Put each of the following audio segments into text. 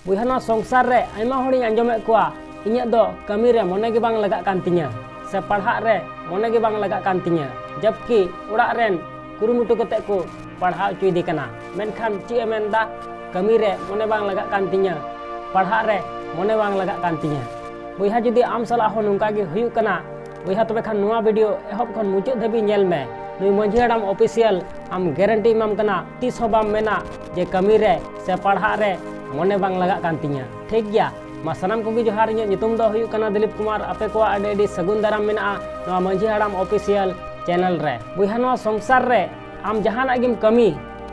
बुहा नवा संसार रे आयमा हड़ी आंजमेद कोआ इᱧᱟᱹᱜ ᱫᱚ ᱠᱟᱹᱢᱤ ᱨᱮ ᱢᱚᱱᱮ ᱜᱮ ᱵᱟᱝ ᱞᱟᱜᱟᱜ ᱠᱟᱱ ᱛᱤᱧᱟᱹ ᱥᱮ ᱯᱟᱲᱦᱟᱜ ᱨᱮ ᱢᱚᱱᱮ ᱜᱮ ᱵᱟᱝ ᱞᱟᱜᱟᱜ ᱠᱟᱱ ᱛᱤᱧᱟᱹ ᱡᱚᱵᱠᱤ ᱚᱲᱟᱜ ᱨᱮᱱ ᱠᱩᱨᱩᱢᱩᱴᱩ ᱠᱟᱛᱮ ᱠᱚ ᱯᱟᱲᱦᱟᱣ ᱚᱪᱚᱭᱮᱫᱮ ᱠᱟᱱᱟ ᱢᱮᱱᱠᱷᱟन ᱪᱮᱫ ᱮ ᱢᱮᱱᱫᱟ ᱠᱟᱹᱢᱤ ᱨᱮ ᱢᱚᱱᱮ ᱵᱟᱝ ᱞᱟᱜᱟᱜ ᱠᱟᱱ ᱛᱤᱧᱟᱹ ᱯᱟᱲᱦᱟᱜ ᱨᱮ ᱢᱚᱱᱮ ᱵᱟᱝ ᱞᱟᱜᱟᱜ ᱠᱟᱱ ᱛᱤᱧᱟᱹ ᱵᱚᱭᱦᱟ ᱡᱩᱫᱤ ᱟᱢ ᱥᱟᱞᱟᱜ ᱦᱚᱸ ᱱᱚᱝᱠᱟ ᱜᱮ ᱦᱩᱭᱩᱜ ᱠᱟᱱᱟ ᱵᱚᱭᱦᱟ ᱛᱚᱵᱮ ᱠᱷᱟᱱ ᱱᱚᱣᱟ ᱵᱷᱤᱰᱤᱭᱳ ᱮᱦᱚᱵ ᱠᱷᱚᱱ ᱢᱩᱪᱟᱹᱫ ᱫᱷᱟᱹᱵᱤᱡ ᱧᱮᱞ ᱢᱮ ᱱᱩᱭ ᱢᱟᱹᱡᱷᱤ ᱦᱟᱲᱟᱢ ᱚᱯᱷᱤᱥᱤᱭᱟᱞ ᱟᱢ ᱜᱮᱨᱮᱱᱴᱤ ᱮᱢᱟᱢ ᱠᱟᱱᱟ ᱛᱤᱥ ᱦᱚᱸ ᱵᱟᱢ ᱢᱮᱱᱟ ᱡᱮ ᱠᱟᱹᱢᱤ ᱨᱮ ᱥᱮ ᱯᱟᱲᱦᱟᱜ ᱨᱮ ᱢᱚᱱᱮ ᱵᱟᱝ ᱞᱟᱜᱟᱜ ᱠᱟᱱ ᱛᱤᱧᱟᱹ ᱴᱷᱤक ᱜᱮᱭᱟ मा सानाम को जोहार इᱧᱟᱹᱜ ᱧᱩᱛᱩम ᱫᱚ ᱦᱩᱭᱩᱜ ᱠᱟᱱᱟ दिलीप कुमार आपे को आडी सगुन दाराम मेना नवा मांझी हाड़ाम ऑफिशियल चैनल रे बुहा नवा संसार रे आम जहाना गिम कमी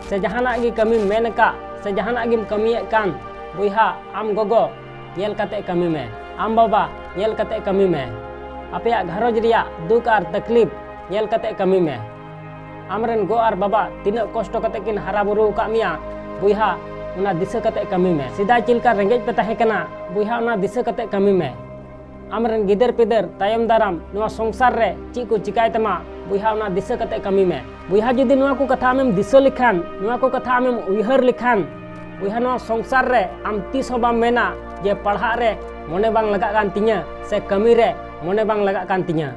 से जहाना गी कमी मेन का से जहाना गिम कमीए कान बुहा आम गोगो नेल कते कमी में आम बाबा नेल कते कमी में आपया घरज रिया दुख आर तकलीफ नेल कते कमी में आमरेन गो आर बाबा तीना कष्ट कते किन हारा बुरु का मिया बुहा उना दिशा कते कमी में सीधा चिलका रेंगेज पे तहे कना बुहा उना दिशा कते कमी में आमरेन गिदर पिदर तायम दाराम नवा संसार रे ची को चिकाय तमा बुहा उना दिशा कते कमी में बुहा जुदी नवा को कथा आमेम दिशा लिखान नवा को कथा आमेम उयहर लिखान बुहा नवा संसार रे आम तीस हो बाम मेना जे पढ़ा रे मोने बांग लगा कान तिᱧᱟ से कमी रे मोने बांग लगा कान तिᱧा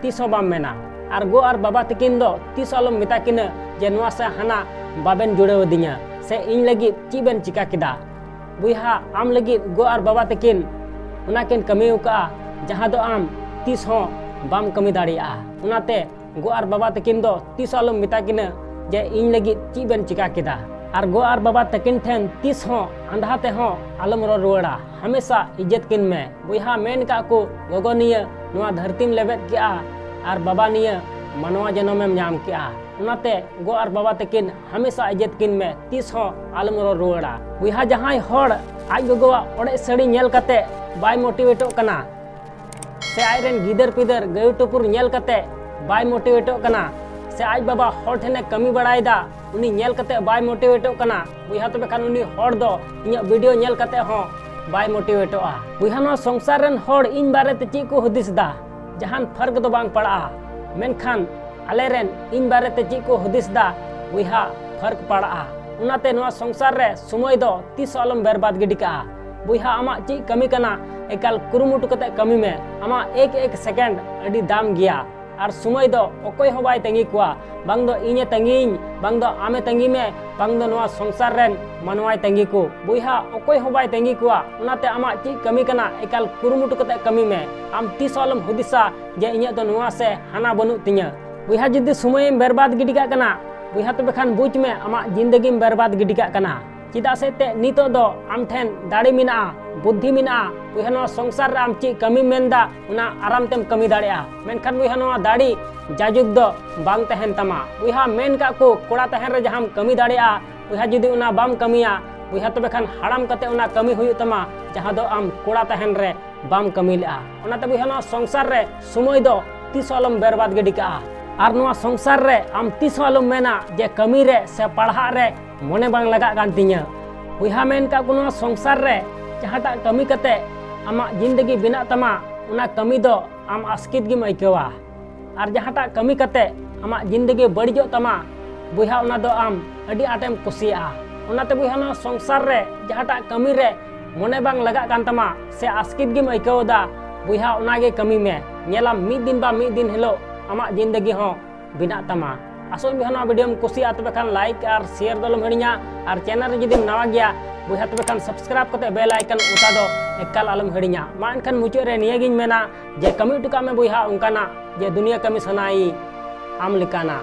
तीस हो बाम मेना आर गो आर बाबा तकिन दो तीस आलम मेता किना जे नवा से हाना बाबेन जुड़ाव दिᱧᱟ से इन लगी ची बेन चिका किदा बुहा आम लगी गो आर बाबा तकिन उनाकिन कमी उका जहां दो आम तीस हो बाम कमी दाड़िया उनाते गो आर बाबा तकिन दो तीस आलम मेता किना जे इन लगी ची बेन चिका किदा आर गो आर बाबा तकिन ठेन तीस हो अंधाते हो आलम रो रुआड़ा हमेशा इज्जत किन में बुहा मेन का को गोगो निया नवा धरतीम लेबेद किया आर बाबा निया मनवा जनमेम नाम किया उनाते गो आर बाबा तकिन हमेशा इज्जत किन में तीस हो आलम रो रुआड़ा बुहा जहां हड़ आज गोगोवा ओड़े सड़ी नेल कते बाय मोटिवेटो कना से आइरेन गिदर पिदर गयु टुपुर नेल कते बाय मोटिवेटो कना से आज बाबा हड़ ठेने कमी बड़ायदा उनी नेल कते बाय मोटिवेटो कना बुहा तबे खान उनी हड़ दो इᱧᱟᱹᱜ वीडियो नेल कते हो बाय मोटिवेटोआ बुहा नो संसार रेन हड़ इन बारे ते ची को हुदिस दा जहान फर्क दो बांग पड़ा मेनखान आलेरेन इन बारे ते ची को हुदिस दा बुहा फर्क पड़ा उनाते नवा संसार रे समय दो तीस आलम बर्बाद गिडी का बुहा आमा ची कमी कना एकाल कुरुमुटु कते कमी में आमा एक एक सेकंड अडी दाम गया आर समय दो ओकोय हो बाय तंगी कुआ बांग दो इñe तंगीñ बांग दो आमे तंगी में बांग दो नवा संसार रेन मनवाय तंगी को बुहा ओकोय हो बाय तंगी कुआ उनाते आमा ची कमी कना एकाल कुरुमुटु कते कमी में आम तीस आलम हुदिसा जे इñe दो नवा से हाना बनु तिña बुहा जुदी समय बर्बाद गिडी का कना बुहा तबे खान बुझ में आमा जिंदगी बर्बाद गिडी का कना चिदा से ते नितो दो आम ठेन दाड़ी मिना बुद्धि मिना बुहा नवा संसार रे आम ची कमी मेनदा उना आराम तेम कमी दाड़िया मेनखान बुहा नवा दाड़ी जाजुग दो बांग तहन तमा बुहा मेन का को कोड़ा तहन रे जहां कमी दाड़िया बुहा जुदी उना बाम कमिया बुहा तबे खान हाड़ाम कते उना कमी हुयु तमा जहां दो आम कोड़ा तहन रे बाम कमी लेआ उनाते बुहा नवा संसार रे समय दो तीस आलम बर्बाद गिडी का आर नवा संसार रे आम तीस आलम मेना जे कमी रे से पढ़ा रे मोने बांग लगा कान तिᱧa बुहा मेन का को नवा संसार रे जहाटा कमी कते आमा जिंदगी बिना तमा उना कमी दो आम आस्कित गिम आइकवा आर जहाटा कमी कते आमा जिंदगी बड़िजो तमा बुहा उना दो आम अडी आटेम कुसिया उनाते बुहा नवा संसार रे जहाटा कमी रे मोने बांग लगा कान तमा से आस्कित गिम आइकवदा बुहा उनागे कमी में नेलाम मिद दिन बा मिद दिन हेलो आमा जिंदगी हो बिना तमा आसोल बिहाना वीडियो में कुसिया तबे खान लाइक और शेयर दलम हड़िया और चैनल जुदी नवा गया बुहा तबे खान सब्सक्राइब कते बेल आइकन उता दो एकाल आलम हड़िया मा एनखान मुचाद रे नियागिन मेना जे कमी टुका में बुहा उनकाना जे दुनिया कमी सनाई आम लिकाना।